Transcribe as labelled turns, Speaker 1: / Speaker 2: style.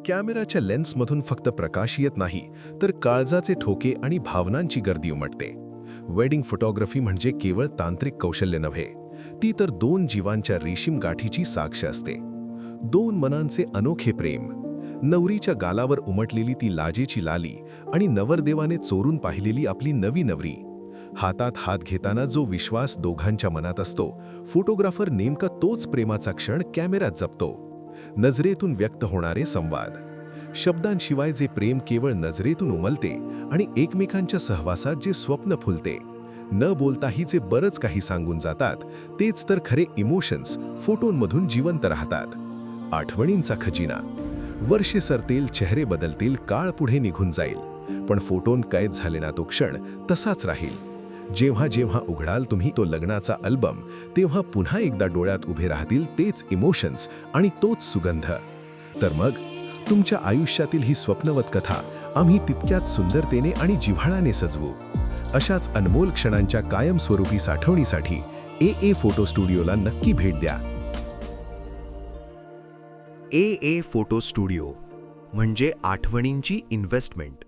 Speaker 1: कॅमेराच्या लेन्समधून फक्त प्रकाश येत नाही, तर काळजाचे ठोके आणि भावनांची गर्दी उमटते. वेडिंग फोटोग्राफी म्हणजे केवळ तांत्रिक कौशल्य नव्हे, ती तर दोन जीवांच्या रेशीम गाठीची साक्ष असते. दोन मनांचे अनोखे प्रेम, नवरीच्या गालावर उमटलेली ती लाजेची लाली आणि नवरदेवाने चोरून पाहिलेली आपली नवी नवरी. हातात हात घेताना जो विश्वास दोघांच्या मनात असतो, फोटोग्राफर नेमका तोच प्रेमाचा क्षण कॅमेऱ्यात जपतो. नजरेतून व्यक्त होणारे संवाद, शब्दांशिवाय जे प्रेम केवळ नजरेतून उमलते आणि एकमेकांच्या सहवासात जे स्वप्न फुलते, न बोलताही जे बरंच काही सांगून जातात, तेच तर खरे इमोशन्स फोटोंमधून जिवंत राहतात. आठवणींचा खजिना. वर्षे सरतील, चेहरे बदलतील, काळ पुढे निघून जाईल, पण फोटोन कैद झालेला तो क्षण तसाच राहील. जेव्हा जेव्हा उघडाल तुम्ही तो लग्नाचा अल्बम, तेव्हा पुन्हा एकदा डोळ्यात उभे राहतील तेच इमोशन्स आणि तोच सुगंध. तर मग तुमच्या आयुष्यातील ही स्वप्नवत कथा आम्ही तितक्याच सुंदरतेने आणि जिव्हाळ्याने सजवू. अशाच अनमोल क्षणांच्या कायमस्वरूपी साठवणीसाठी ए फोटो स्टुडिओला नक्की भेट द्या.
Speaker 2: ए फोटो स्टुडिओ म्हणजे आठवणींची इन्व्हेस्टमेंट.